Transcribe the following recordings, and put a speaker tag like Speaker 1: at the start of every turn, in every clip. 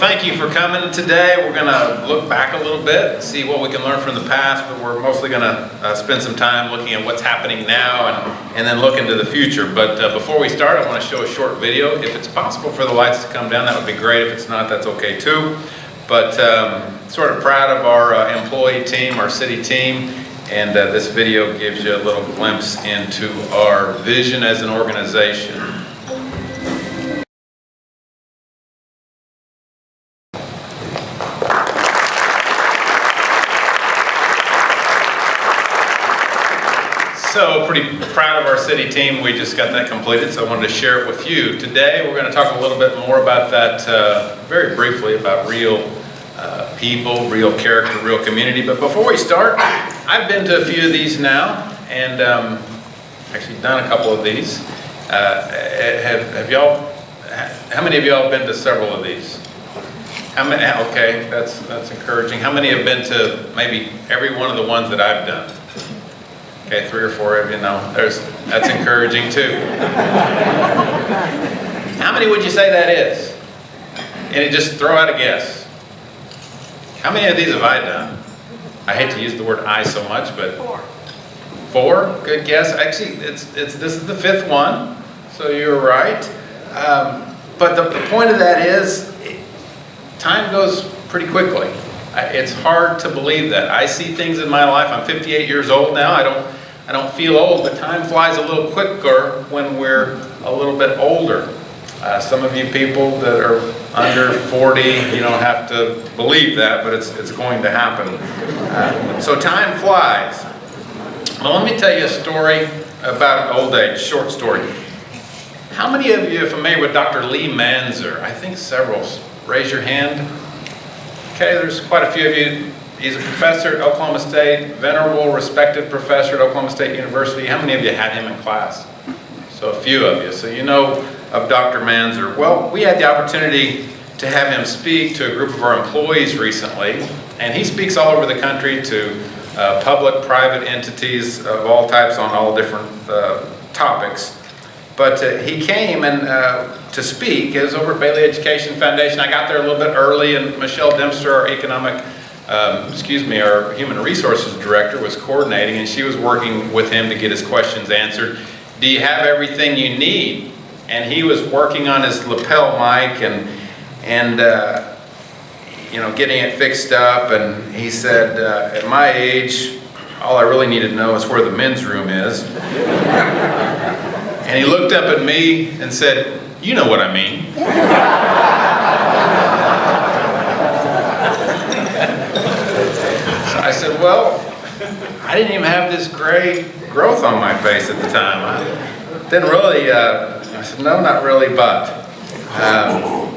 Speaker 1: Thank you for coming today. We're going to look back a little bit and see what we can learn from the past, but we're mostly going to spend some time looking at what's happening now and then look into the future. But before we start, I want to show a short video. If it's possible for the lights to come down, that would be great. If it's not, that's okay too. But sort of proud of our employee team, our city team, and this video gives you a little glimpse into our vision as an organization. So pretty proud of our city team. We just got that completed, so I wanted to share it with you. Today we're going to talk a little bit more about that, very briefly, about real people, real character, real community. But before we start, I've been to a few of these now, and actually done a couple of these. Have y'all, how many of y'all have been to several of these? How many? Okay, that's encouraging. How many have been to maybe every one of the ones that I've done? Okay, 3 or 4 of you know. That's encouraging too. How many would you say that is? And just throw out a guess. How many of these have I done? I hate to use the word I so much, but 4? Good guess. Actually, this is the 5th one, so you're right. But the point of that is, time goes pretty quickly. It's hard to believe that. I see things in my life. I'm 58 years old now. I don't feel old, but time flies a little quicker when we're a little bit older. Some of you people that are under 40, you don't have to believe that, but it's going to happen. So time flies. Well, let me tell you a story about old age, short story. How many of you are familiar with Dr. Lee Manzer? I think several. Raise your hand. Okay, there's quite a few of you. He's a professor at Oklahoma State, venerable, respected professor at Oklahoma State University. How many of you had him in class? So a few of you. So you know of Dr. Manzer. Well, we had the opportunity to have him speak to a group of our employees recently, and he speaks all over the country to public, private entities of all types on all different topics. But he came and to speak. It was over at Bailey Education Foundation. I got there a little bit early, and Michelle Dempster, our Human Resources Director, was coordinating, and she was working with him to get his questions answered. Do you have everything you need? And he was working on his lapel mic and getting it fixed up. And he said, at my age, all I really need to know is where the men's room is. And he looked up at me and said, you know what I mean. So I said, well, I didn't even have this gray growth on my face at the time. I didn't really, I said, no, not really, but.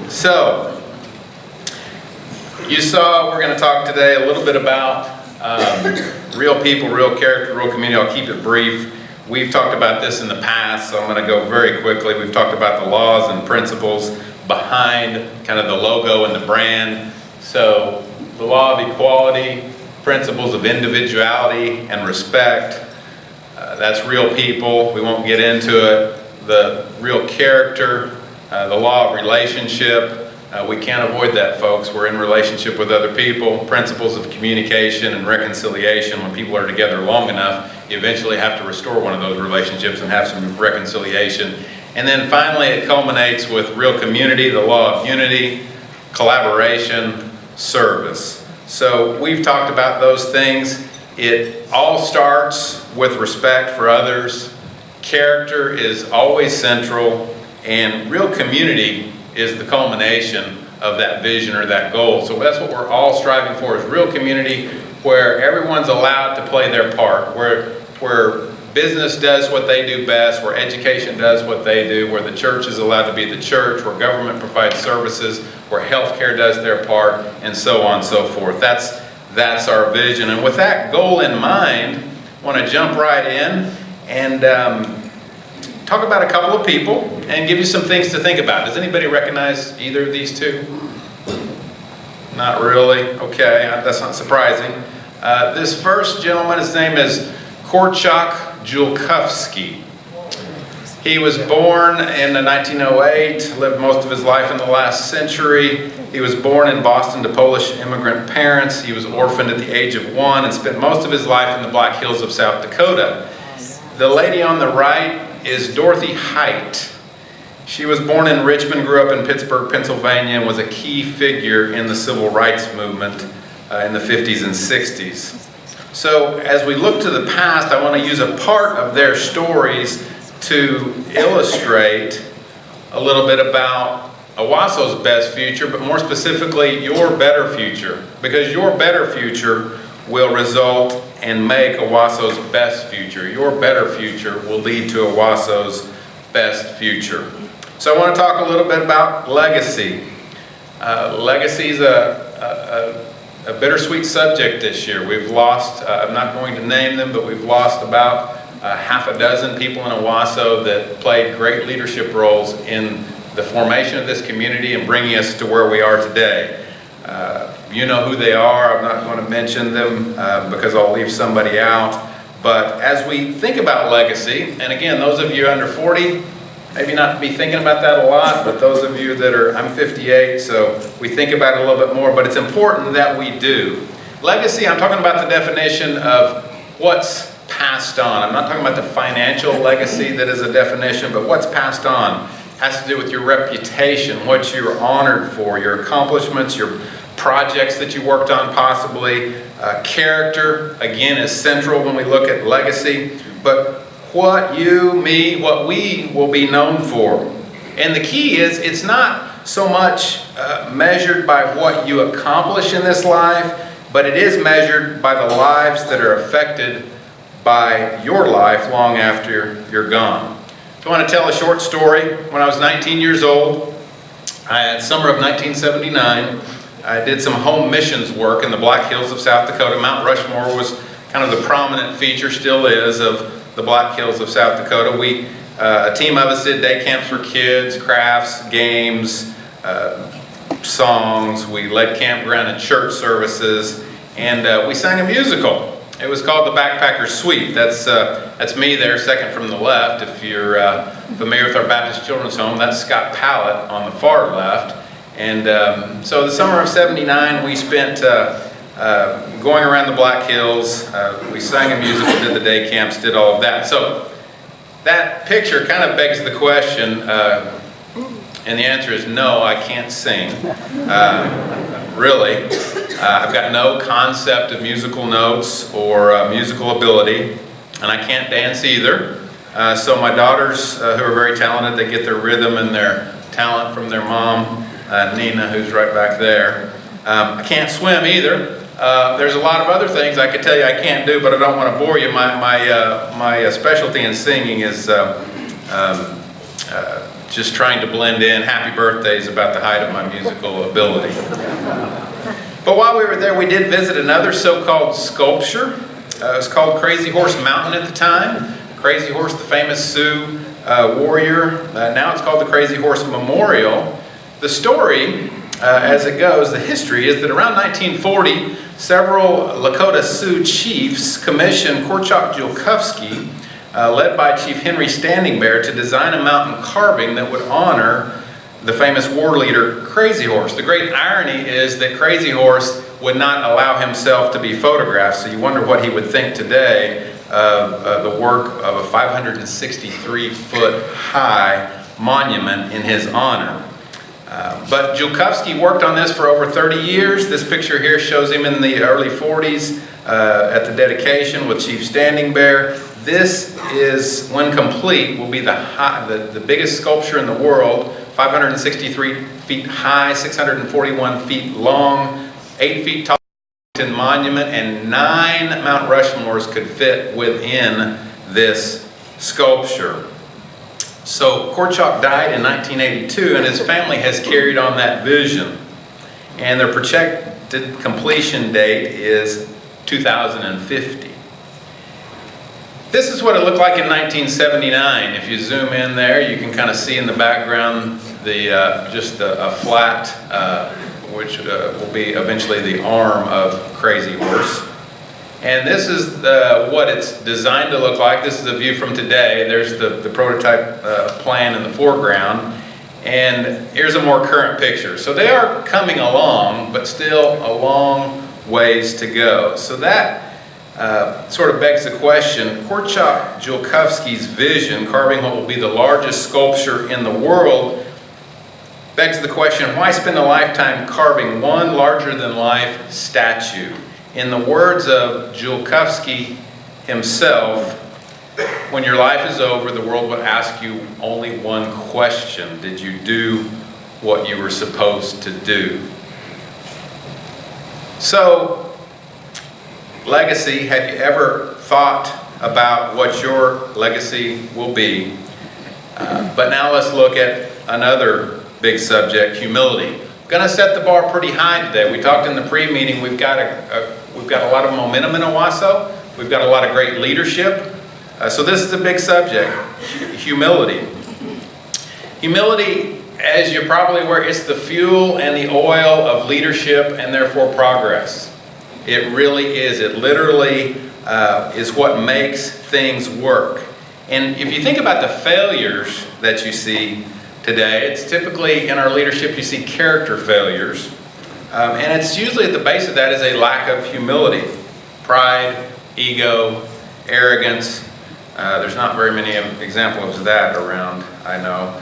Speaker 1: So, you saw we're going to talk today a little bit about real people, real character, real community. I'll keep it brief. We've talked about this in the past, so I'm going to go very quickly. We've talked about the laws and principles behind kind of the logo and the brand. So the law of equality, principles of individuality and respect, that's real people. We won't get into it. The real character, the law of relationship. We can't avoid that, folks. We're in relationship with other people. Principles of communication and reconciliation. When people are together long enough, you eventually have to restore one of those relationships and have some reconciliation. And then finally, it culminates with real community, the law of unity, collaboration, service. So we've talked about those things. It all starts with respect for others. Character is always central, and real community is the culmination of that vision or that goal. So that's what we're all striving for, is real community where everyone's allowed to play their part, where business does what they do best, where education does what they do, where the church is allowed to be the church, where government provides services, where healthcare does their part, and so on and so forth. That's our vision. And with that goal in mind, I want to jump right in and talk about a couple of people and give you some things to think about. Does anybody recognize either of these two? Not really. Okay, that's not surprising. This first gentleman, his name is Korczak Julkowski. He was born in 1908, lived most of his life in the last century. He was born in Boston to Polish immigrant parents. He was orphaned at the age of 1 and spent most of his life in the Black Hills of South Dakota. The lady on the right is Dorothy Height. She was born in Richmond, grew up in Pittsburgh, Pennsylvania, and was a key figure in the civil rights movement in the 50s and 60s. So as we look to the past, I want to use a part of their stories to illustrate a little bit about Owasso's best future, but more specifically, your better future. Because your better future will result and make Owasso's best future. Your better future will lead to Owasso's best future. So I want to talk a little bit about legacy. Legacy is a bittersweet subject this year. We've lost, I'm not going to name them, but we've lost about half a dozen people in Owasso that played great leadership roles in the formation of this community and bringing us to where we are today. You know who they are. I'm not going to mention them because I'll leave somebody out. But as we think about legacy, and again, those of you under 40, maybe not be thinking about that a lot, but those of you that are, I'm 58, so we think about it a little bit more, but it's important that we do. Legacy, I'm talking about the definition of what's passed on. I'm not talking about the financial legacy that is a definition, but what's passed on has to do with your reputation, what you're honored for, your accomplishments, your projects that you worked on possibly. Character, again, is central when we look at legacy, but what you, me, what we will be known for. And the key is, it's not so much measured by what you accomplish in this life, but it is measured by the lives that are affected by your life long after you're gone. I want to tell a short story. When I was 19 years old, summer of 1979, I did some home missions work in the Black Hills of South Dakota. Mount Rushmore was kind of the prominent feature, still is, of the Black Hills of South Dakota. A team of us did day camps for kids, crafts, games, songs. We led campground and church services, and we sang a musical. It was called The Backpacker's Suite. That's me there, second from the left. If you're familiar with our Baptist Children's Home, that's Scott Pallett on the far left. And so the summer of '79, we spent going around the Black Hills. We sang a musical, did the day camps, did all of that. So that picture kind of begs the question, and the answer is no, I can't sing. Really. I've got no concept of musical notes or musical ability, and I can't dance either. So my daughters, who are very talented, they get their rhythm and their talent from their mom, Nina, who's right back there. I can't swim either. There's a lot of other things I could tell you I can't do, but I don't want to bore you. My specialty in singing is just trying to blend in. Happy birthday is about the height of my musical ability. But while we were there, we did visit another so-called sculpture. It was called Crazy Horse Mountain at the time. Crazy Horse, the famous Sioux warrior. Now it's called the Crazy Horse Memorial. The story, as it goes, the history is that around 1940, several Lakota Sioux chiefs commissioned Korchak Julkowski, led by Chief Henry Standing Bear, to design a mountain carving that would honor the famous war leader Crazy Horse. The great irony is that Crazy Horse would not allow himself to be photographed, so you wonder what he would think today of the work of a 563-foot high monument in his honor. But Julkowski worked on this for over 30 years. This picture here shows him in the early 40s at the dedication with Chief Standing Bear. This is, when complete, will be the biggest sculpture in the world, 563 feet high, 641 feet long, 8 feet tall monument, and 9 Mount Rushmores could fit within this sculpture. So Korchak died in 1982, and his family has carried on that vision. And their projected completion date is 2050. This is what it looked like in 1979. If you zoom in there, you can kind of see in the background just a flat, which will be eventually the arm of Crazy Horse. And this is what it's designed to look like. This is a view from today. There's the prototype plan in the foreground. And here's a more current picture. So they are coming along, but still a long ways to go. So that sort of begs the question, Korczak-Julkowski's vision, carving what will be the largest sculpture in the world, begs the question, why spend a lifetime carving one larger-than-life statue? In the words of Julkowski himself, when your life is over, the world will ask you only one question. Did you do what you were supposed to do? So, legacy, have you ever thought about what your legacy will be? But now let's look at another big subject, humility. I'm going to set the bar pretty high today. We talked in the pre-meeting, we've got a lot of momentum in Owasso. We've got a lot of great leadership. So this is a big subject, humility. Humility, as you're probably aware, it's the fuel and the oil of leadership and therefore progress. It really is. It literally is what makes things work. And if you think about the failures that you see today, it's typically in our leadership you see character failures. And it's usually at the base of that is a lack of humility. Pride, ego, arrogance. There's not very many examples of that around, I know.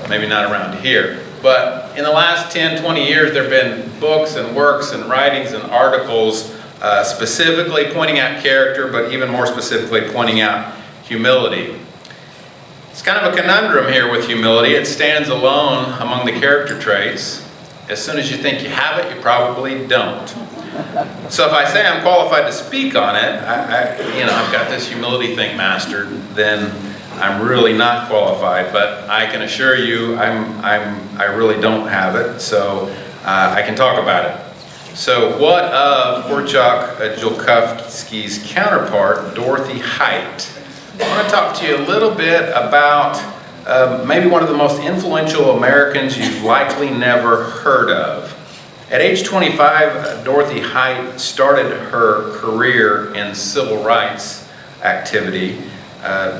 Speaker 1: Maybe not around here. But in the last 10, 20 years, there have been books and works and writings and articles specifically pointing out character, but even more specifically pointing out humility. It's kind of a conundrum here with humility. It stands alone among the character traits. As soon as you think you have it, you probably don't. So if I say I'm qualified to speak on it, I've got this humility thing mastered, then I'm really not qualified. But I can assure you, I really don't have it, so I can talk about it. So what of Korczak-Julkowski's counterpart, Dorothy Height? I want to talk to you a little bit about maybe one of the most influential Americans you've likely never heard of. At age 25, Dorothy Height started her career in civil rights activity.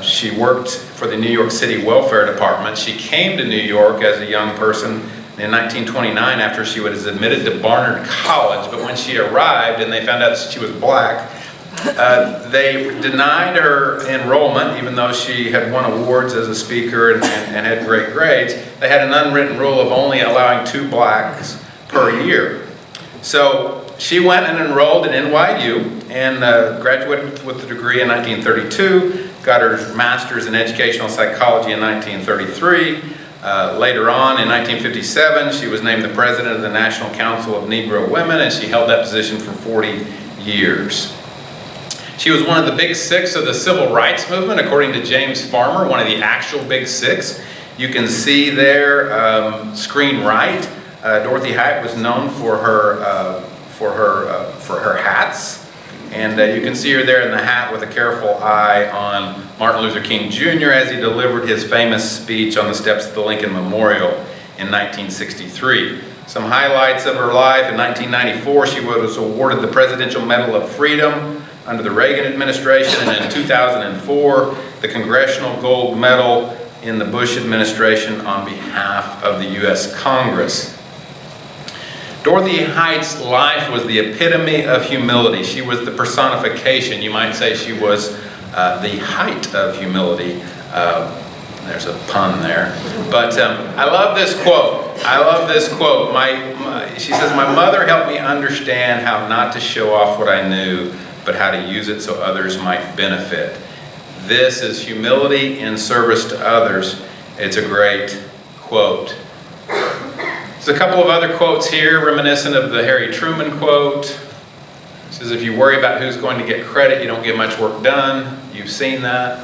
Speaker 1: She worked for the New York City Welfare Department. She came to New York as a young person in 1929 after she was admitted to Barnard College, but when she arrived and they found out she was black, they denied her enrollment, even though she had won awards as a speaker and had great grades. They had an unwritten rule of only allowing 2 blacks per year. So she went and enrolled at NYU and graduated with a degree in 1932, got her master's in educational psychology in 1933. Later on, in 1957, she was named the president of the National Council of Negro Women, and she held that position for 40 years. She was one of the big 6 of the civil rights movement, according to James Farmer, one of the actual big 6. You can see there, screen right, Dorothy Height was known for her hats, and you can see her there in the hat with a careful eye on Martin Luther King Jr. as he delivered his famous speech on the steps of the Lincoln Memorial in 1963. Some highlights of her life: in 1994, she was awarded the Presidential Medal of Freedom under the Reagan administration, and in 2004, the Congressional Gold Medal in the Bush administration on behalf of the U.S. Congress. Dorothy Height's life was the epitome of humility. She was the personification. You might say she was the height of humility. There's a pun there. But I love this quote. She says, "My mother helped me understand how not to show off what I knew, but how to use it so others might benefit." This is humility in service to others. It's a great quote. There's a couple of other quotes here reminiscent of the Harry Truman quote. It says, "If you worry about who's going to get credit, you don't get much work done." You've seen that.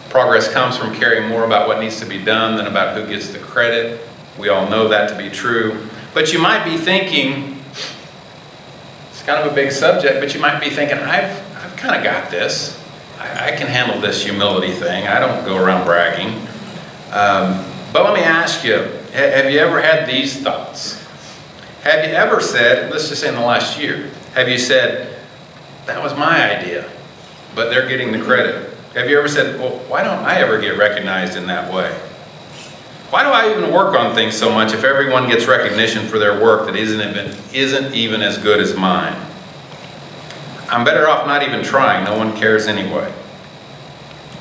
Speaker 1: Progress comes from caring more about what needs to be done than about who gets the credit. We all know that to be true. But you might be thinking, it's kind of a big subject, but you might be thinking, I've kind of got this. I can handle this humility thing. I don't go around bragging. But let me ask you, have you ever had these thoughts? Have you ever said, let's just say in the last year, have you said, that was my idea, but they're getting the credit. Have you ever said, well, why don't I ever get recognized in that way? Why do I even work on things so much if everyone gets recognition for their work that isn't even as good as mine? I'm better off not even trying. No one cares anyway.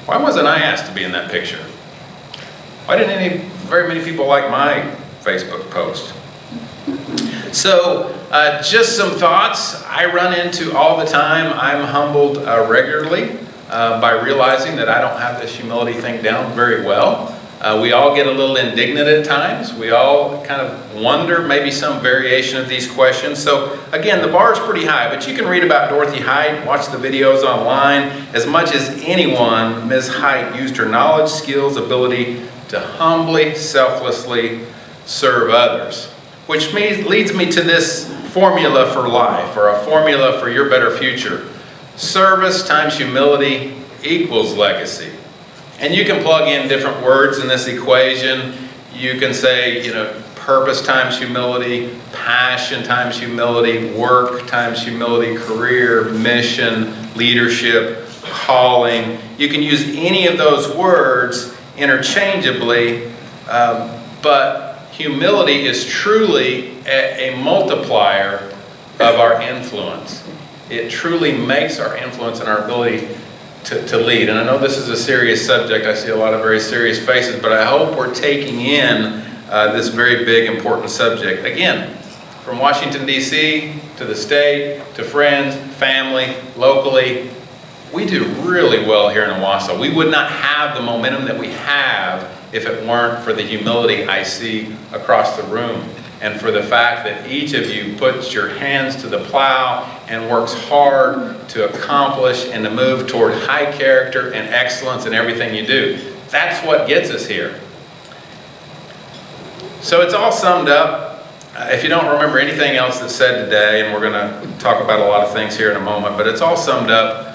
Speaker 1: Why wasn't I asked to be in that picture? Why didn't very many people like my Facebook post? So, just some thoughts I run into all the time. I'm humbled regularly by realizing that I don't have this humility thing down very well. We all get a little indignant at times. We all kind of wonder maybe some variation of these questions. So again, the bar is pretty high, but you can read about Dorothy Height, watch the videos online. As much as anyone, Ms. Height used her knowledge, skills, ability to humbly, selflessly serve others. Which leads me to this formula for life, or a formula for your better future. Service times humility equals legacy. And you can plug in different words in this equation. You can say, purpose times humility, passion times humility, work times humility, career, mission, leadership, calling. You can use any of those words interchangeably, but humility is truly a multiplier of our influence. It truly makes our influence and our ability to lead. And I know this is a serious subject. I see a lot of very serious faces, but I hope we're taking in this very big, important subject. Again, from Washington, D.C., to the state, to friends, family, locally, we do really well here in Owasso. We would not have the momentum that we have if it weren't for the humility I see across the room, and for the fact that each of you puts your hands to the plow and works hard to accomplish and to move toward high character and excellence in everything you do. That's what gets us here. So it's all summed up. If you don't remember anything else that's said today, and we're going to talk about a lot of things here in a moment, but it's all summed up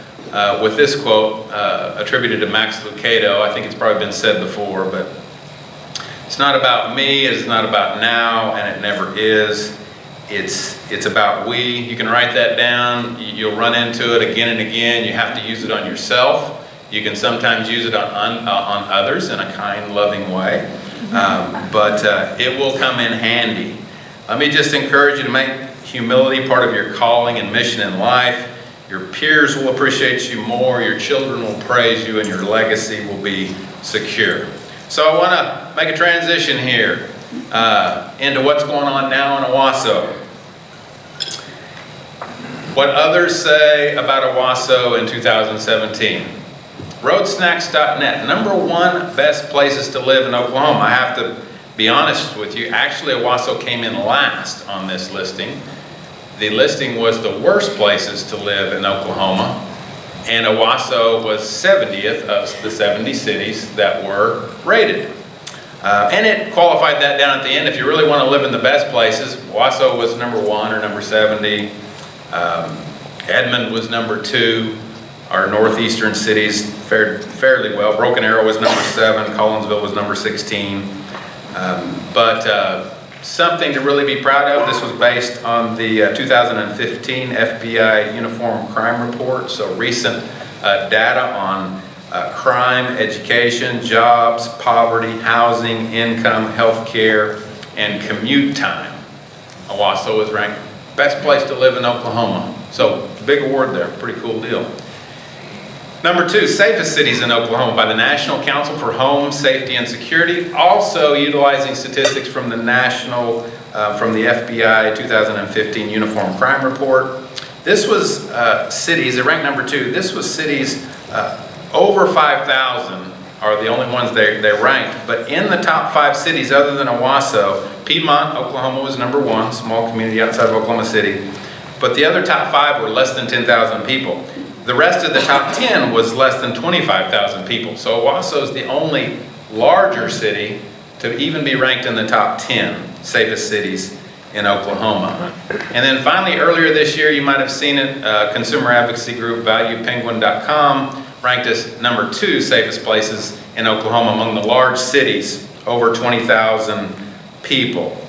Speaker 1: with this quote attributed to Max Lucado. I think it's probably been said before, but it's not about me, it's not about now, and it never is. It's about we. You can write that down. You'll run into it again and again. You have to use it on yourself. You can sometimes use it on others in a kind, loving way. But it will come in handy. Let me just encourage you to make humility part of your calling and mission in life. Your peers will appreciate you more, your children will praise you, and your legacy will be secure. So I want to make a transition here into what's going on now in Owasso. What others say about Owasso in 2017. Roadsnacks.net, #1 best places to live in Oklahoma. I have to be honest with you, actually Owasso came in last on this listing. The listing was the worst places to live in Oklahoma, and Owasso was 70th of the 70 cities that were rated. And it qualified that down at the end. If you really want to live in the best places, Owasso was #1 or number 70. Edmond was #2. Our northeastern cities fared fairly well. Broken Arrow was #7. Collinsville was #16. But something to really be proud of. This was based on the 2015 FBI Uniform Crime Report, so recent data on crime, education, jobs, poverty, housing, income, health care, and commute time. Owasso was ranked best place to live in Oklahoma. So big award there, pretty cool deal. #2, safest cities in Oklahoma by the National Council for Home Safety and Security, also utilizing statistics from the from the FBI 2015 Uniform Crime Report. This was cities, it ranked #2, this was cities over 5,000 are the only ones they ranked, but in the top 5 cities other than Owasso, Piedmont, Oklahoma was #1, small community outside of Oklahoma City, but the other top 5 were less than 10,000 people. The rest of the top 10 was less than 25,000 people. So Owasso is the only larger city to even be ranked in the top 10 safest cities in Oklahoma. And then finally, earlier this year, you might have seen it, consumer advocacy group ValuePenguin.com ranked us #2 safest places in Oklahoma among the large cities, over 20,000 people.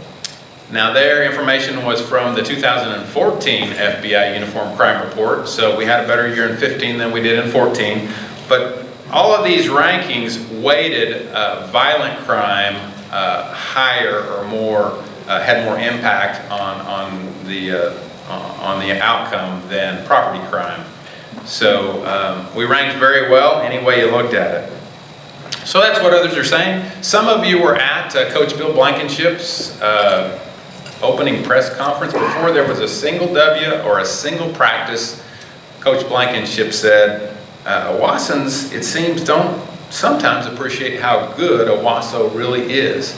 Speaker 1: Now their information was from the 2014 FBI Uniform Crime Report, so we had a better year in 15 than we did in 14. But all of these rankings weighted violent crime higher or more, had more impact on the outcome than property crime. So we ranked very well any way you looked at it. So that's what others are saying. Some of you were at Coach Bill Blankenship's opening press conference. Before there was a single W or a single practice, Coach Blankenship said, Owassans, it seems, don't sometimes appreciate how good Owasso really is.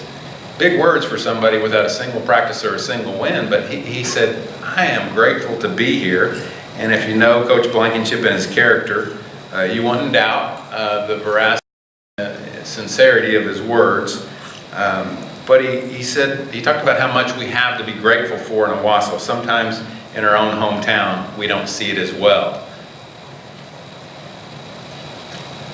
Speaker 1: Big words for somebody without a single practice or a single win, but he said, I am grateful to be here. And if you know Coach Blankenship and his character, you wouldn't doubt the veracity and sincerity of his words. But he said, he talked about how much we have to be grateful for in Owasso. Sometimes in our own hometown, we don't see it as well.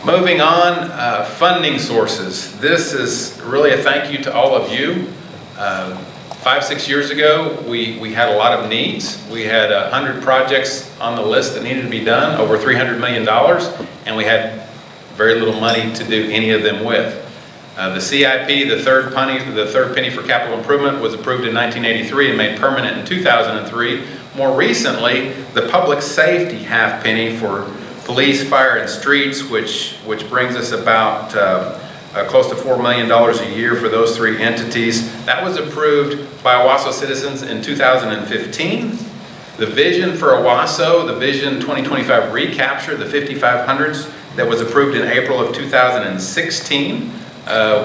Speaker 1: Moving on, funding sources. This is really a thank you to all of you. 5-6 years ago, we had a lot of needs. We had 100 projects on the list that needed to be done, over $300 million, and we had very little money to do any of them with. The CIP, the third penny for capital improvement, was approved in 1983 and made permanent in 2003. More recently, the public safety half penny for police, fire, and streets, which brings us about close to $4 million a year for those three entities. That was approved by Owasso citizens in 2015. The vision for Owasso, the Vision 2025 Recapture, the 5500s, that was approved in April of 2016.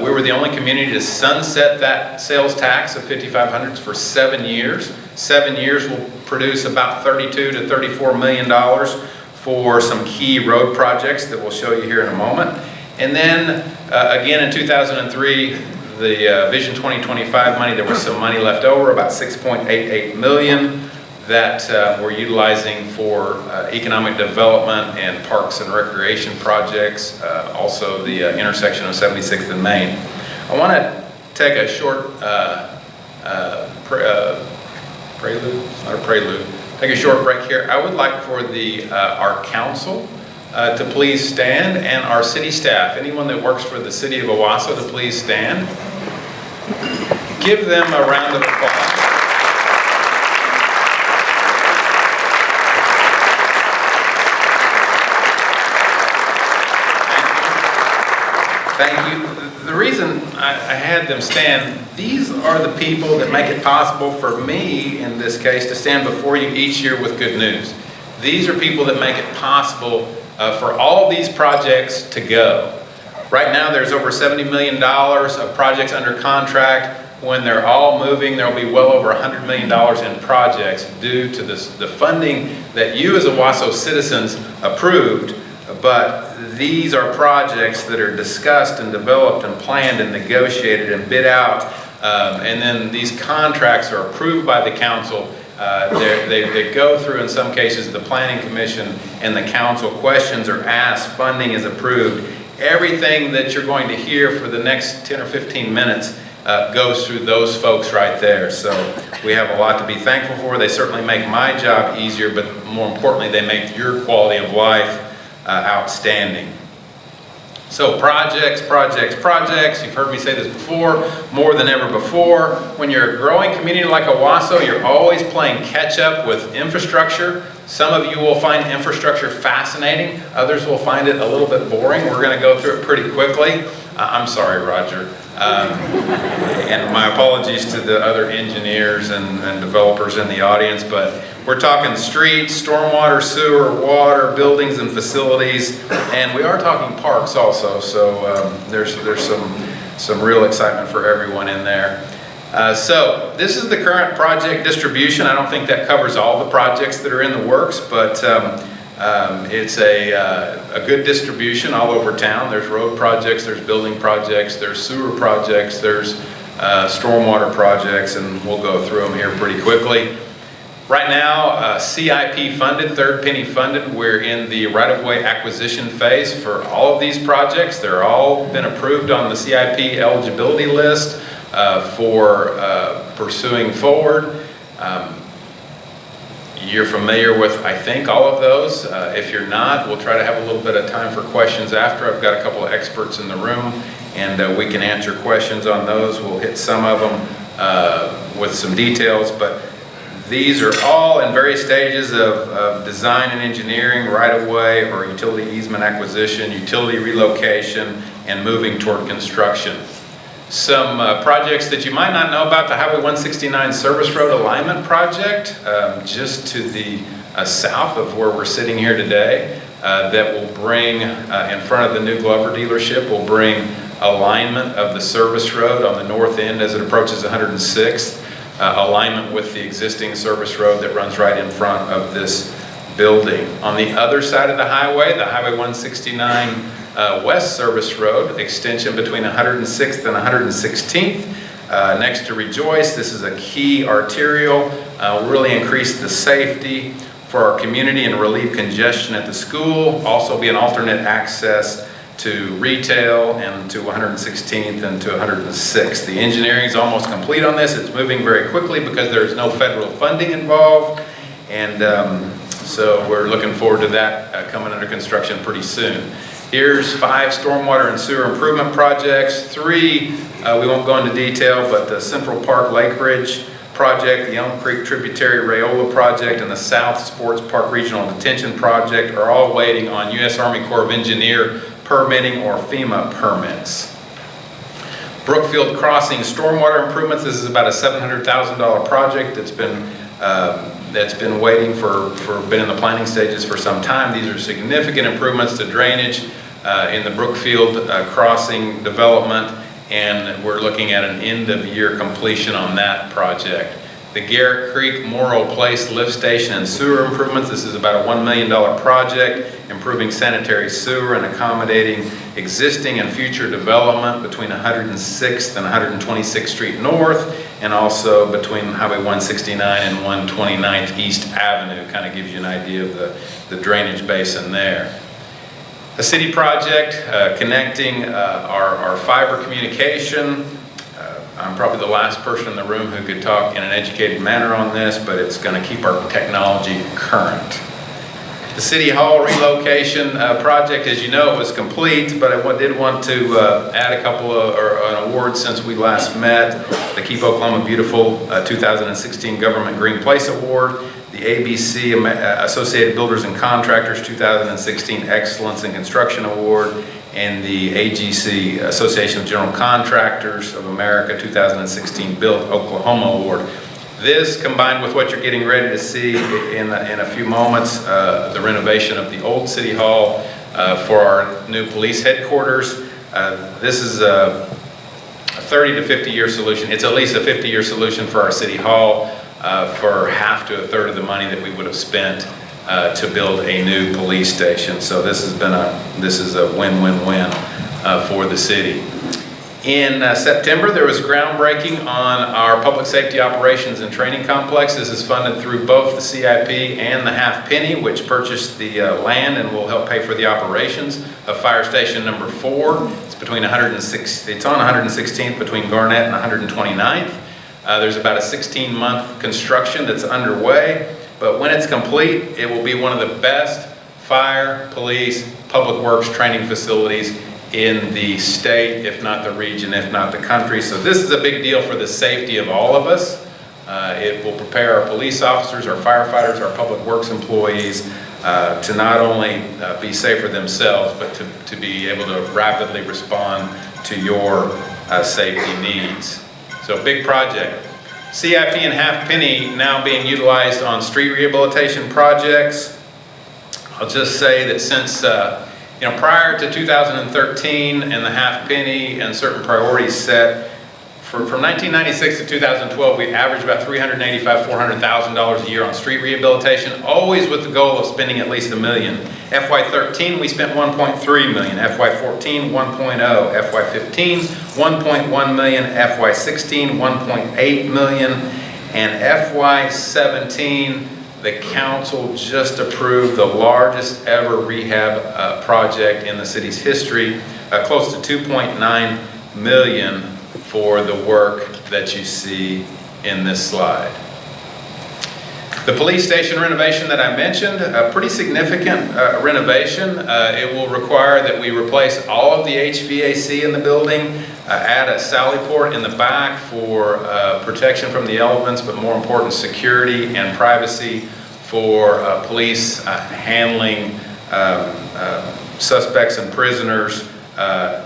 Speaker 1: We were the only community to sunset that sales tax of 5500s for 7 years. 7 years will produce about $32 to $34 million for some key road projects that we'll show you here in a moment. And then again in 2003, the Vision 2025 money, there was some money left over, about $6.88 million that we're utilizing for economic development and parks and recreation projects, also the intersection of 76th and Main. I want to take a short prelude, not a prelude, take a short break here. I would like for our council to please stand, and our city staff, anyone that works for the City of Owasso, to please stand. Give them a round of applause. Thank you. The reason I had them stand, these are the people that make it possible for me, in this case, to stand before you each year with good news. These are people that make it possible for all these projects to go. Right now there's over $70 million of projects under contract. When they're all moving, there'll be well over $100 million in projects due to the funding that you as Owasso citizens approved. But these are projects that are discussed and developed and planned and negotiated and bid out, and then these contracts are approved by the council. They go through, in some cases, the planning commission and the council. Questions are asked, funding is approved. Everything that you're going to hear for the next 10 or 15 minutes goes through those folks right there. So we have a lot to be thankful for. They certainly make my job easier, but more importantly, they make your quality of life outstanding. So projects. You've heard me say this before, more than ever before. When you're a growing community like Owasso, you're always playing catch up with infrastructure. Some of you will find infrastructure fascinating. Others will find it a little bit boring. We're going to go through it pretty quickly. I'm sorry, Roger. And my apologies to the other engineers and developers in the audience, but we're talking streets, stormwater, sewer, water, buildings and facilities, and we are talking parks also, so there's some real excitement for everyone in there. So this is the current project distribution. I don't think that covers all the projects that are in the works, but it's a good distribution all over town. There's road projects, there's building projects, there's sewer projects, there's stormwater projects, and we'll go through them here pretty quickly. Right now, CIP funded, third penny funded. We're in the right-of-way acquisition phase for all of these projects. They're all been approved on the CIP eligibility list for pursuing forward. You're familiar with, I think, all of those. If you're not, we'll try to have a little bit of time for questions after. I've got a couple of experts in the room, and we can answer questions on those. We'll hit some of them with some details, but these are all in various stages of design and engineering, right-of-way or utility easement acquisition, utility relocation, and moving toward construction. Some projects that you might not know about: the Highway 169 Service Road Alignment Project, just to the south of where we're sitting here today, that will bring, in front of the new Glover dealership, will bring alignment of the service road on the north end as it approaches 106th. Alignment with the existing service road that runs right in front of this building. On the other side of the Highway 169 West Service Road, extension between 106th and 116th, next to Rejoice. This is a key arterial, really increase the safety for our community and relieve congestion at the school. Also be an alternate access to retail and to 116th and to 106th. The engineering is almost complete on this. It's moving very quickly because there's no federal funding involved, and so we're looking forward to that coming under construction pretty soon. Here's 5 stormwater and sewer improvement projects. 3, we won't go into detail, but the Central Park Lake Ridge project, the Elm Creek Tributary Rayola project, and the South Sports Park Regional Detention project are all waiting on U.S. Army Corps of Engineers permitting or FEMA permits. Brookfield Crossing stormwater improvements. This is about a $700,000 project that's been waiting been in the planning stages for some time. These are significant improvements to drainage in the Brookfield crossing development, and we're looking at an end-of-year completion on that project. The Garrett Creek Morrow Place lift station and sewer improvements. This is about a $1 million project, improving sanitary sewer and accommodating existing and future development between 106th and 126th Street North, and also between Highway 169 and 129th East Avenue. Kind of gives you an idea of the drainage basin there. A city project connecting our fiber communication. I'm probably the last person in the room who could talk in an educated manner on this, but it's going to keep our technology current. The City Hall relocation project, as you know, was complete, but I did want to add a couple of an award since we last met. The Keep Oklahoma Beautiful 2016 Government Green Place Award, the ABC Associated Builders and Contractors 2016 Excellence in Construction Award, and the AGC Association of General Contractors of America 2016 Build Oklahoma Award. This, combined with what you're getting ready to see in a few moments, the renovation of the old City Hall for our new police headquarters. This is a 30 to 50 year solution. It's at least a 50-year solution for our City Hall for half to a third of the money that we would have spent to build a new police station. So this is a win-win-win for the city. In September, there was groundbreaking on our Public Safety Operations and Training Complex. This is funded through both the CIP and the Half Penny, which purchased the land and will help pay for the operations of Fire Station number 4. It's between it's on 116th between Garnett and 129th. There's about a 16-month construction that's underway, but when it's complete, it will be one of the best fire, police, public works training facilities in the state, if not the region, if not the country. So this is a big deal for the safety of all of us. It will prepare our police officers, our firefighters, our public works employees to not only be safer themselves, but to be able to rapidly respond to your safety needs. So big project. CIP and Half Penny now being utilized on street rehabilitation projects. I'll just say that since prior to 2013 and the Half Penny and certain priorities set, from 1996 to 2012, we averaged about $385,000 to $400,000 a year on street rehabilitation, always with the goal of spending at least $1 million. FY13, we spent $1.3 million. FY14, 1.0. FY15, $1.1 million. FY16, $1.8 million. And FY17, the council just approved the largest ever rehab project in the city's history, close to $2.9 million for the work that you see in this slide. The police station renovation that I mentioned, a pretty significant renovation. It will require that we replace all of the HVAC in the building, add a sally port in the back for protection from the elements, but more important, security and privacy for police handling suspects and prisoners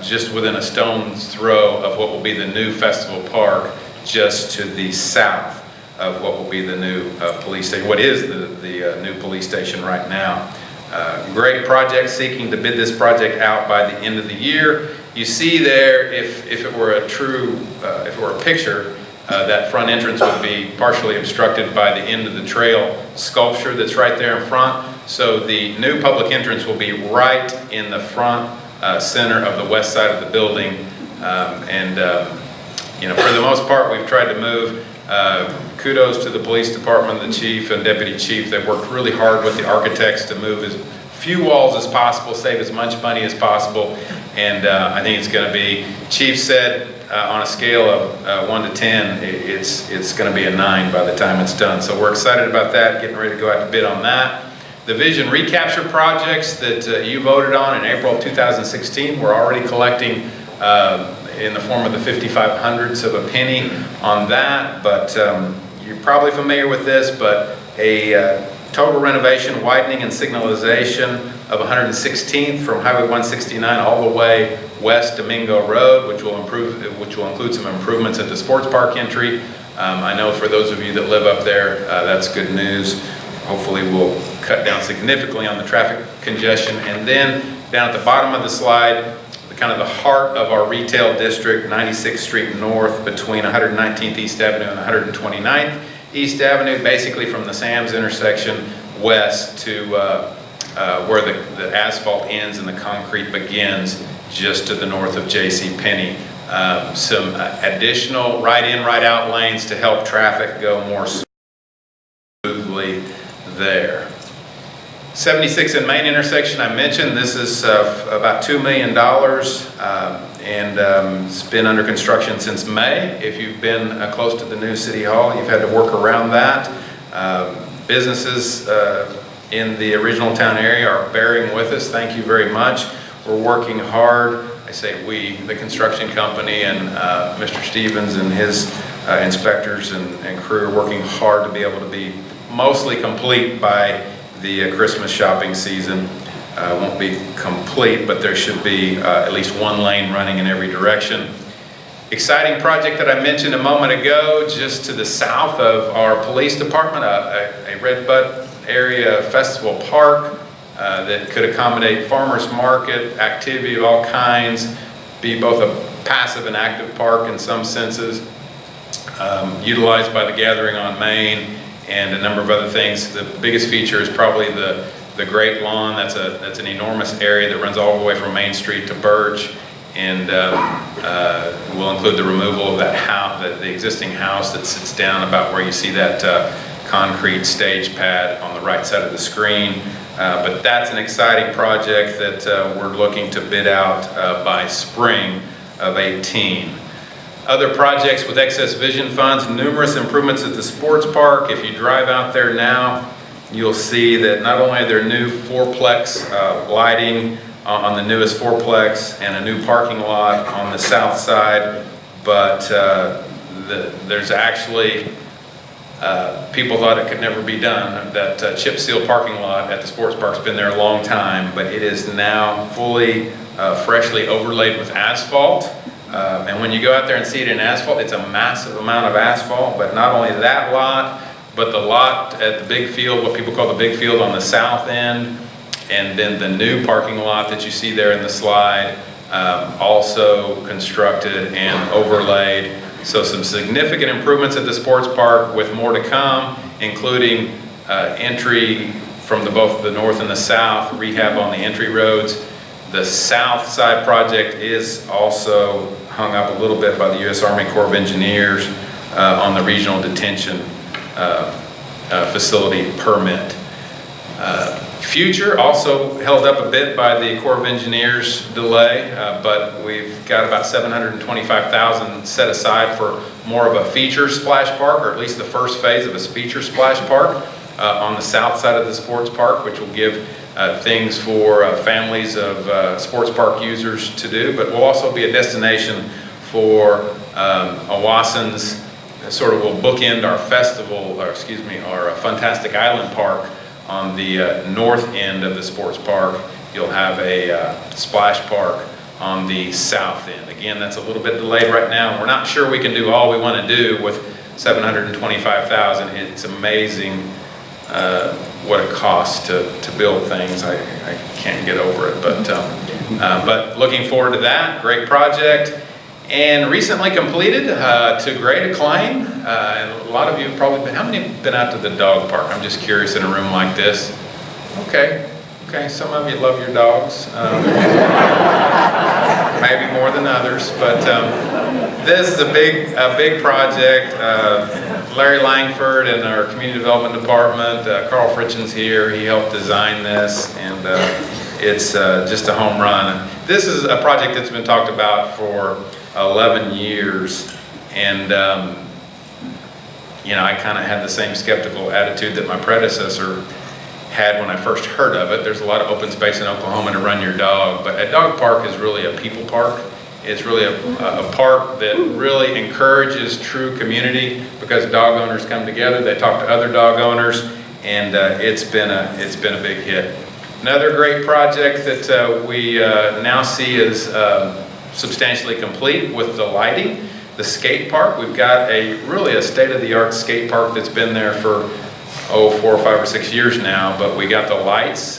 Speaker 1: just within a stone's throw of what will be the new festival park just to the south of what will be the new police station, what is the new police station right now. Great project, seeking to bid this project out by the end of the year. You see there, if it were a true, if it were a picture, that front entrance would be partially obstructed by the end of the trail sculpture that's right there in front. So the new public entrance will be right in the front center of the west side of the building. You know, for the most part, we've tried to move. Kudos to the police department, the chief and deputy chief. They've worked really hard with the architects to move as few walls as possible, save as much money as possible. And I think it's going to be, chief said on a scale of 1 to 10, it's going to be a 9 by the time it's done. So we're excited about that, getting ready to go out to bid on that. The Vision Recapture projects that you voted on in April of 2016, we're already collecting in the form of the 55/100ths of a penny on that, but you're probably familiar with this, but a total renovation, widening and signalization of 116th from Highway 169 all the way west Domingo Road, which will include some improvements at the sports park entry. I know for those of you that live up there, that's good news. Hopefully we'll cut down significantly on the traffic congestion. And then down at the bottom of the slide, kind of the heart of our retail district, 96th Street North between 119th East Avenue and 129th East Avenue, basically from the Sam's intersection west to where the asphalt ends and the concrete begins, just to the north of JCPenney. Some additional right-in, right-out lanes to help traffic go more smoothly there. 76 and Main intersection I mentioned, this is about $2 million and it's been under construction since May. If you've been close to the new City Hall, you've had to work around that. Businesses in the original town area are bearing with us. Thank you very much. We're working hard. I say we, the construction company and Mr. Stevens and his inspectors and crew are working hard to be able to be mostly complete by the Christmas shopping season. Won't be complete, but there should be at least one lane running in every direction. Exciting project that I mentioned a moment ago, just to the south of our police department, a Redbud area festival park that could accommodate farmers market, activity of all kinds, be both a passive and active park in some senses, utilized by the Gathering on Main, and a number of other things. The biggest feature is probably the Great Lawn. That's an enormous area that runs all the way from Main Street to Birch, and will include the removal of that house, the existing house that sits down about where you see that concrete stage pad on the right side of the screen. But that's an exciting project that we're looking to bid out by spring of 18. Other projects with excess vision funds, numerous improvements at the sports park. If you drive out there now, you'll see that not only are there new fourplex lighting on the newest fourplex and a new parking lot on the south side, but there's actually, people thought it could never be done. That chip seal parking lot at the sports park's been there a long time, but it is now fully, freshly overlaid with asphalt. And when you go out there and see it in asphalt, it's a massive amount of asphalt, but not only that lot, but the lot at the big field, what people call the big field on the south end, and then the new parking lot that you see there in the slide, also constructed and overlaid. So some significant improvements at the sports park with more to come, including entry from both the north and the south, rehab on the entry roads. The south side project is also hung up a little bit by the U.S. Army Corps of Engineers. on the regional detention facility permit. Future also held up a bit by the Corps of Engineers delay, but we've got about $725,000 set aside for more of a feature splash park, or at least the first phase of a feature splash park on the south side of the sports park, which will give things for families of sports park users to do, but will also be a destination for Owassans. Sort of will bookend our festival, or excuse me, our Fantastic Island Park on the north end of the sports park. You'll have a splash park on the south end. Again, that's a little bit delayed right now. We're not sure we can do all we want to do with $725,000. It's amazing what it costs to build things. I can't get over it, but looking forward to that. Great project. And recently completed to great acclaim. And a lot of you have probably been, how many have been out to the dog park? I'm just curious in a room like this. Okay, some of you love your dogs. Maybe more than others, but this is a big project. Larry Langford and our community development department, Carl Fritchen's here, he helped design this, and it's just a home run. This is a project that's been talked about for 11 years, and you know, I kind of had the same skeptical attitude that my predecessor had when I first heard of it. There's a lot of open space in Oklahoma to run your dog, but a dog park is really a people park. It's really a park that really encourages true community, because dog owners come together, they talk to other dog owners, and it's been a big hit. Another great project that we now see is substantially complete with the lighting. The skate park, we've got really a state-of-the-art skate park that's been there for 4 or 5 or 6 years now, but we got the lights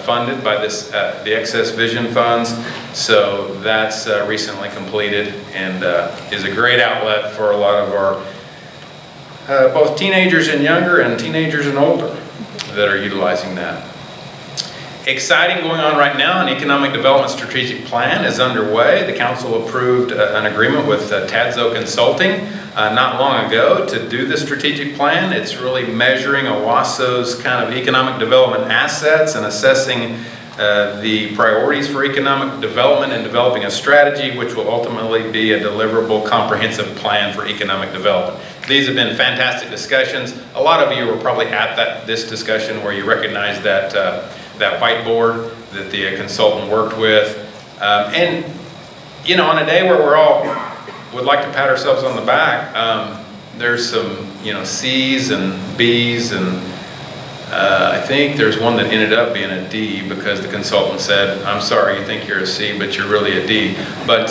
Speaker 1: funded by the excess vision funds, so that's recently completed, and is a great outlet for a lot of our both teenagers and younger, and teenagers and older that are utilizing that. Exciting going on right now, an economic development strategic plan is underway. The council approved an agreement with Tadzo Consulting not long ago to do the strategic plan. It's really measuring Owasso's kind of economic development assets and assessing the priorities for economic development and developing a strategy which will ultimately be a deliverable, comprehensive plan for economic development. These have been fantastic discussions. A lot of you were probably at this discussion where you recognize that whiteboard that the consultant worked with. And, you know, on a day where we're all would like to pat ourselves on the back, there's some, you know, C's and B's, and I think there's one that ended up being a D because the consultant said, I'm sorry, you think you're a C, but you're really a D. But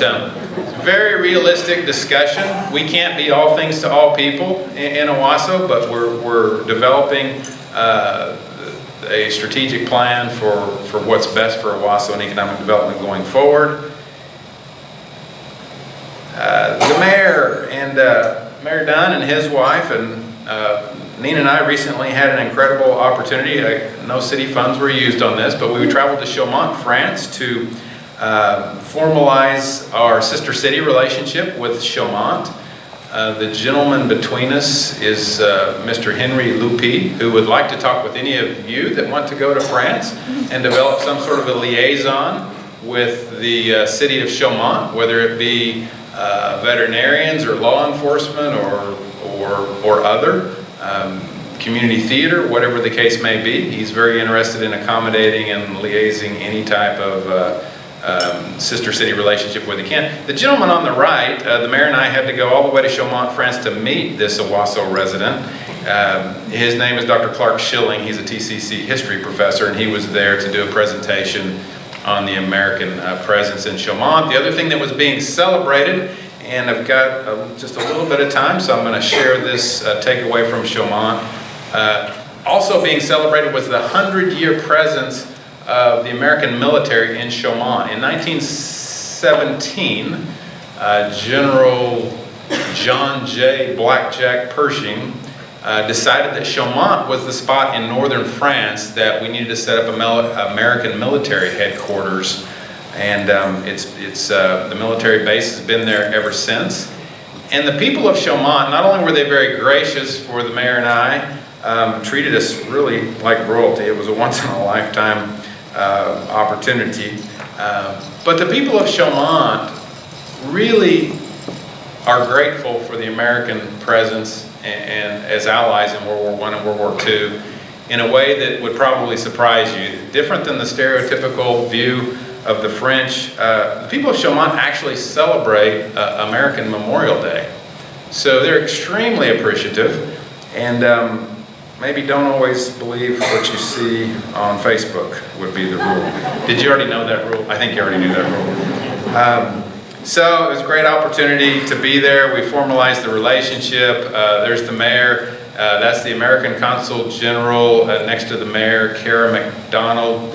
Speaker 1: very realistic discussion. We can't be all things to all people in Owasso, but we're developing a strategic plan for what's best for Owasso and economic development going forward. The mayor and Mayor Dunn and his wife and Nina and I recently had an incredible opportunity. No city funds were used on this, but we traveled to Chaumont, France to formalize our sister city relationship with Chaumont. The gentleman between us is Mr. Henry Lupi, who would like to talk with any of you that want to go to France and develop some sort of a liaison with the city of Chaumont, whether it be veterinarians or law enforcement or other, community theater, whatever the case may be. He's very interested in accommodating and liaising any type of sister city relationship where they can. The gentleman on the right, the mayor and I had to go all the way to Chaumont, France to meet this Owasso resident. His name is Dr. Clark Schilling. He's a TCC history professor, and he was there to do a presentation on the American presence in Chaumont. The other thing that was being celebrated, and I've got just a little bit of time, so I'm going to share this takeaway from Chaumont. Also being celebrated was the 100-year presence of the American military in Chaumont. In 1917, General John J. Blackjack Pershing decided that Chaumont was the spot in northern France that we needed to set up American military headquarters. And the military base has been there ever since. And the people of Chaumont, not only were they very gracious for the mayor and I, treated us really like royalty. It was a once-in-a-lifetime opportunity. But the people of Chaumont really are grateful for the American presence and as allies in World War I and World War II in a way that would probably surprise you. Different than the stereotypical view of the French, the people of Chaumont actually celebrate American Memorial Day. So they're extremely appreciative, and maybe don't always believe what you see on Facebook would be the rule. Did you already know that rule? I think you already knew that rule. So it was a great opportunity to be there. We formalized the relationship. There's the mayor. That's the American Consul General. Next to the mayor, Kara McDonald,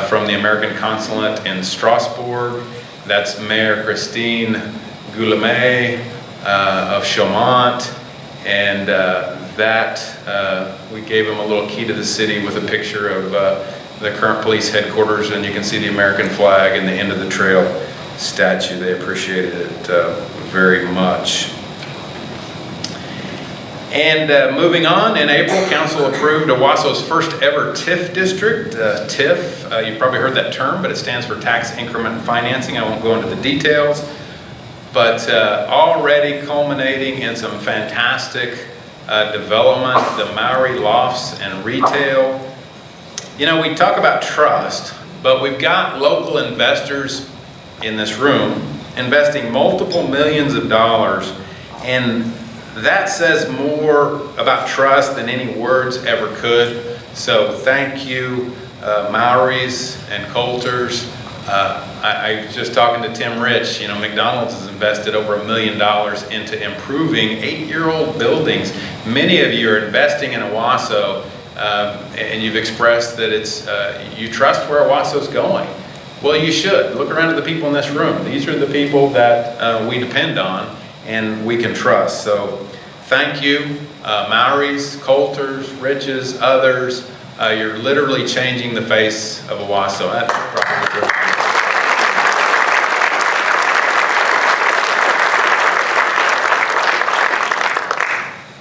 Speaker 1: from the American Consulate in Strasbourg. That's Mayor Christine Guillemet of Chaumont. And we gave him a little key to the city with a picture of the current police headquarters, and you can see the American flag and the end of the trail statue. They appreciated it very much. And moving on, in April, Council approved Owasso's first ever TIF district. TIF, you've probably heard that term, but it stands for Tax Increment Financing. I won't go into the details, but already culminating in some fantastic development, the Maori lofts and retail. You know, we talk about trust, but we've got local investors in this room investing multiple millions of dollars, and that says more about trust than any words ever could. So thank you, Maoris and Coulters. I was just talking to Tim Rich. You know, McDonald's has invested over $1 million into improving 8-year-old buildings. Many of you are investing in Owasso, and you've expressed that you trust where Owasso's going. Well, you should. Look around at the people in this room. These are the people that we depend on and we can trust. So thank you, Maoris, Coulters, Riches, others. You're literally changing the face of Owasso. That's probably good.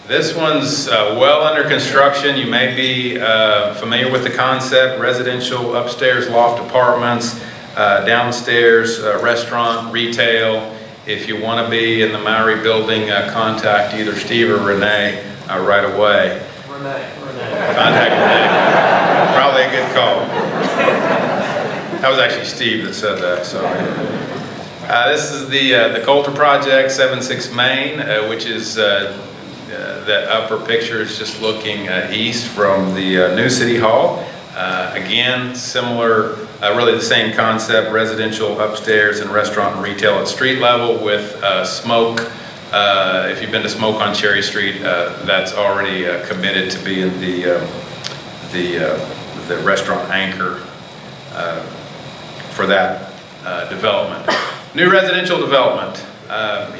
Speaker 1: This one's well under construction. You may be familiar with the concept: residential upstairs loft apartments, downstairs restaurant, retail. If you want to be in the Maori building, contact either Steve or Renee right away. Renee. Contact Renee. Probably a good call. That was actually Steve that said that, sorry. This is the Coulter Project, 76 Main, which is that upper picture is just looking east from the new City Hall. Again, similar, really the same concept: residential upstairs and restaurant and retail at street level with smoke. If you've been to Smoke on Cherry Street, that's already committed to be in the restaurant anchor for that development. New residential development.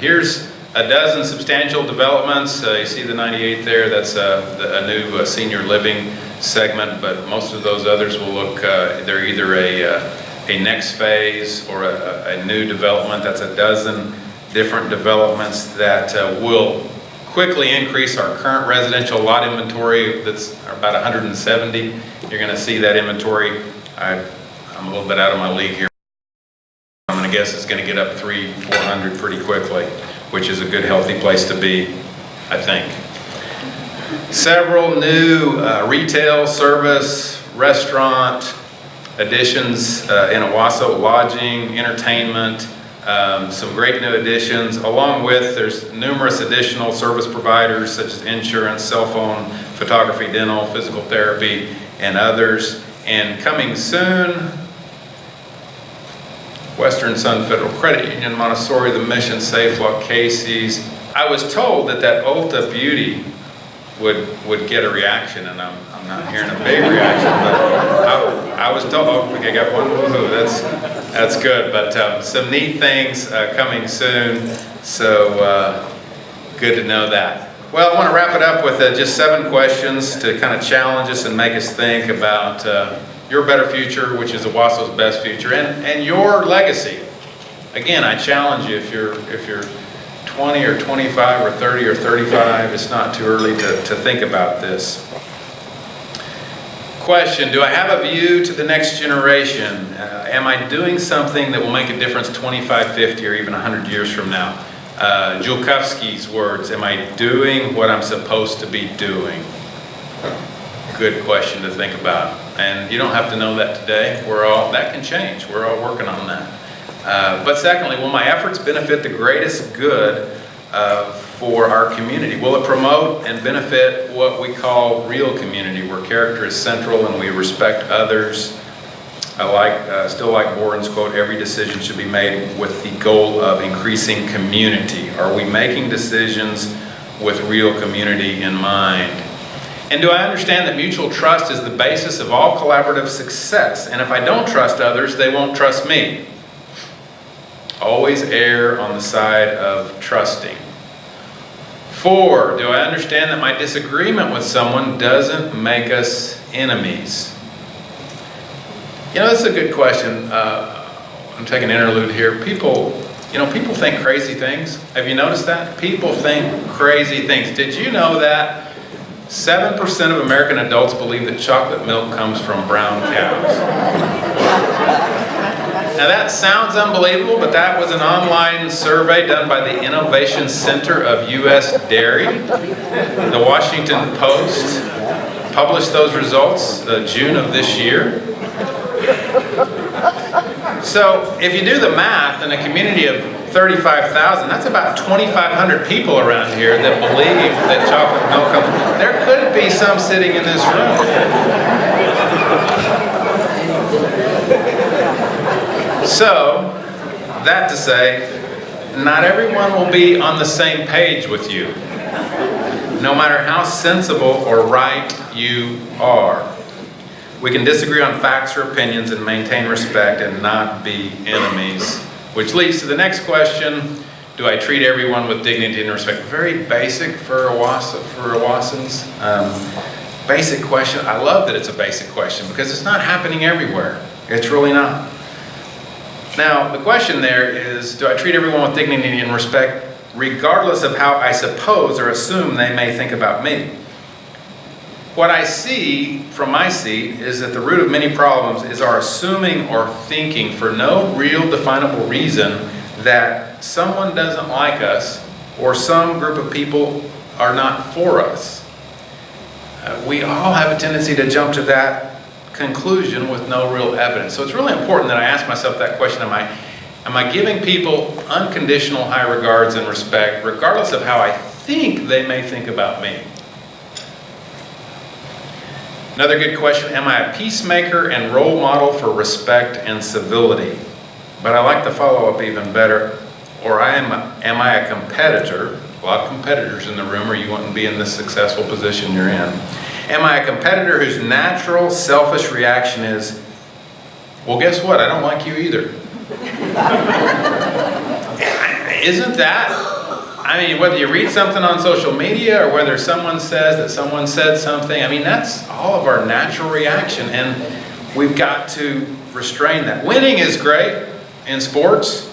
Speaker 1: Here's a dozen substantial developments. You see the 98 there, that's a new senior living segment, but most of those others will look, they're either a next phase or a new development. That's a dozen different developments that will quickly increase our current residential lot inventory. That's about 170. You're going to see that inventory. I'm a little bit out of my league here. I'm going to guess it's going to get up 300-400 pretty quickly, which is a good, healthy place to be, I think. Several new retail, service, restaurant additions in Owasso: lodging, entertainment, some great new additions, along with there's numerous additional service providers such as insurance, cell phone, photography, dental, physical therapy, and others. And coming soon, Western Sun Federal Credit Union, Montessori, the Mission, Safelock, Casey's. I was told that Ulta Beauty would get a reaction, and I'm not hearing a big reaction, but I was told, oh, I got one, woohoo, that's good, but some neat things coming soon, so good to know that. Well, I want to wrap it up with just 7 questions to kind of challenge us and make us think about your better future, which is Owasso's best future, and your legacy. Again, I challenge you, if you're 20 or 25 or 30 or 35, it's not too early to think about this. Question, do I have a view to the next generation? Am I doing something that will make a difference 25, 50, or even 100 years from now? Julkowski's words, am I doing what I'm supposed to be doing? Good question to think about. And you don't have to know that today. That can change. We're all working on that. But secondly, will my efforts benefit the greatest good for our community? Will it promote and benefit what we call real community, where character is central and we respect others? I still like Boren's quote, every decision should be made with the goal of increasing community. Are we making decisions with real community in mind? And do I understand that mutual trust is the basis of all collaborative success? And if I don't trust others, they won't trust me. Always err on the side of trusting. 4, do I understand that my disagreement with someone doesn't make us enemies? You know, that's a good question. I'm taking an interlude here. People think crazy things. Have you noticed that? People think crazy things. Did you know that 7% of American adults believe that chocolate milk comes from brown cows? Now that sounds unbelievable, but that was an online survey done by the Innovation Center of U.S. Dairy. The Washington Post published those results June of this year. So if you do the math in a community of 35,000, that's about 2,500 people around here that believe that chocolate milk comes. There could be some sitting in this room. So, that to say, not everyone will be on the same page with you, no matter how sensible or right you are. We can disagree on facts or opinions and maintain respect and not be enemies. Which leads to the next question, do I treat everyone with dignity and respect? Very basic for Owassans. Basic question. I love that it's a basic question because it's not happening everywhere. It's really not. Now, the question there is, do I treat everyone with dignity and respect regardless of how I suppose or assume they may think about me? What I see from my seat is that the root of many problems is our assuming or thinking for no real definable reason that someone doesn't like us or some group of people are not for us. We all have a tendency to jump to that conclusion with no real evidence. So it's really important that I ask myself that question, am I giving people unconditional high regards and respect regardless of how I think they may think about me? Another good question, am I a peacemaker and role model for respect and civility? But I like the follow-up even better, or am I a competitor? A lot of competitors in the room, or you wouldn't be in this successful position you're in. Am I a competitor whose natural selfish reaction is, well, guess what? I don't like you either. Isn't that? I mean, whether you read something on social media or whether someone says that someone said something, I mean, that's all of our natural reaction, and we've got to restrain that. Winning is great in sports,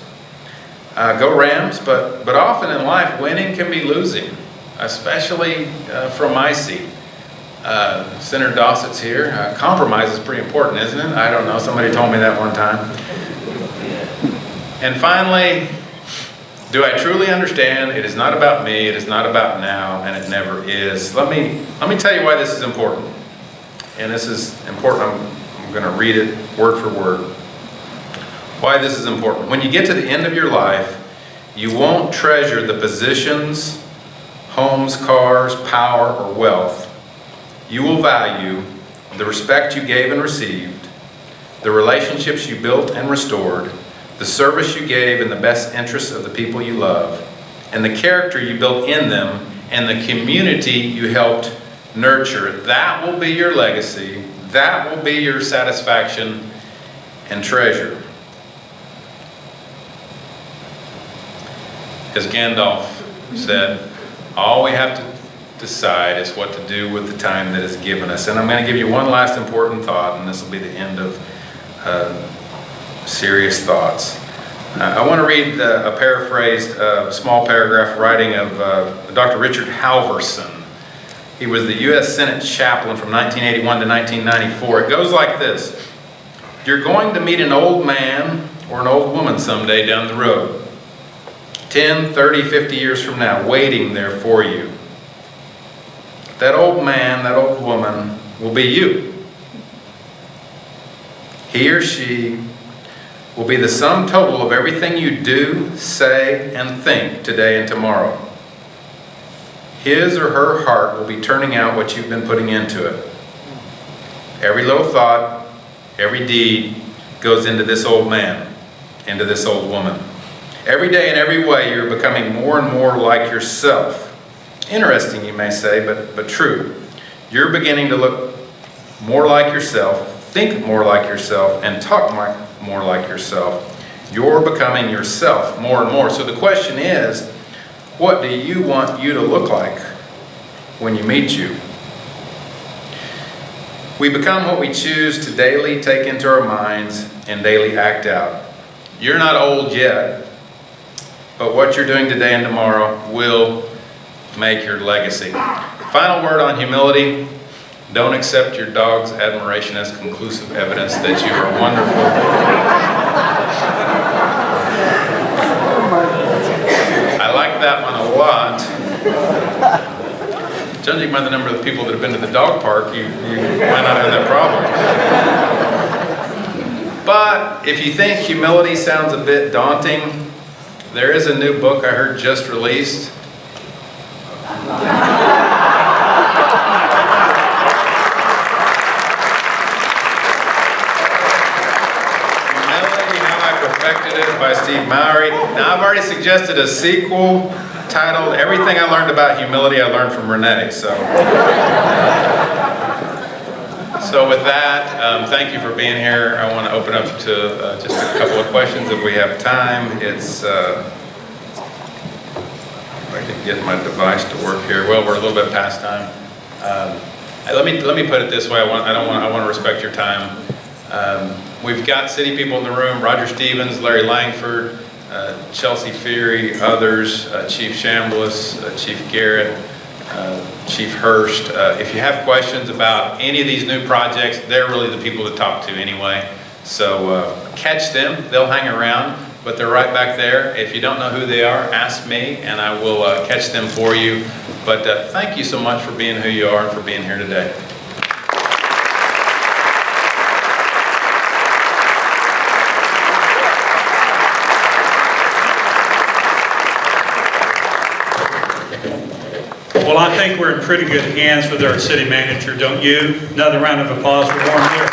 Speaker 1: go Rams, but often in life, winning can be losing, especially from my seat. Senator Dossett's here. Compromise is pretty important, isn't it? I don't know, somebody told me that one time. And finally, do I truly understand it is not about me, it is not about now, and it never is? Let me tell you why this is important. And this is important, I'm going to read it word for word. Why this is important. When you get to the end of your life, you won't treasure the positions, homes, cars, power, or wealth. You will value the respect you gave and received, the relationships you built and restored, the service you gave in the best interests of the people you love, and the character you built in them, and the community you helped nurture. That will be your legacy. That will be your satisfaction and treasure. As Gandalf said, all we have to decide is what to do with the time that is given us. And I'm going to give you one last important thought, and this will be the end of serious thoughts. I want to read a paraphrased small paragraph writing of Dr. Richard Halverson. He was the U.S. Senate chaplain from 1981 to 1994. It goes like this. You're going to meet an old man or an old woman someday down the road. 10, 30, 50 years from now, waiting there for you. That old man, that old woman will be you. He or she will be the sum total of everything you do, say, and think today and tomorrow. His or her heart will be turning out what you've been putting into it. Every little thought, every deed goes into this old man, into this old woman. Every day in every way you're becoming more and more like yourself. Interesting, you may say, but true. You're beginning to look more like yourself, think more like yourself, and talk more like yourself. You're becoming yourself more and more. So the question is, what do you want you to look like when you meet you? We become what we choose to daily take into our minds and daily act out. You're not old yet, but what you're doing today and tomorrow will make your legacy. Final word on humility. Don't accept your dog's admiration as conclusive evidence that you are wonderful. I like that one a lot. Judging by the number of people that have been to the dog park, you might not have that problem. But if you think humility sounds a bit daunting, there is a new book I heard just released. Perfected It by Steve Mowry. Now I've already suggested a sequel titled Everything I Learned About Humility I Learned from Renee. So with that, thank you for being here. I want to open up to just a couple of questions if we have time. It's if I can get my device to work here. Well, we're a little bit past time. Let me put it this way. I want to respect your time. We've got city people in the room, Roger Stevens, Larry Langford, Chelsea Feary, others, Chief Chambliss, Chief Garrett, Chief Hurst. If you have questions about any of these new projects, they're really the people to talk to anyway. So catch them, they'll hang around, but they're right back there. If you don't know who they are, ask me and I will catch them for you. But thank you so much for being who you are and for being here today.
Speaker 2: Well, I think we're in pretty good hands with our city manager, don't you? Another round of applause for Warren here.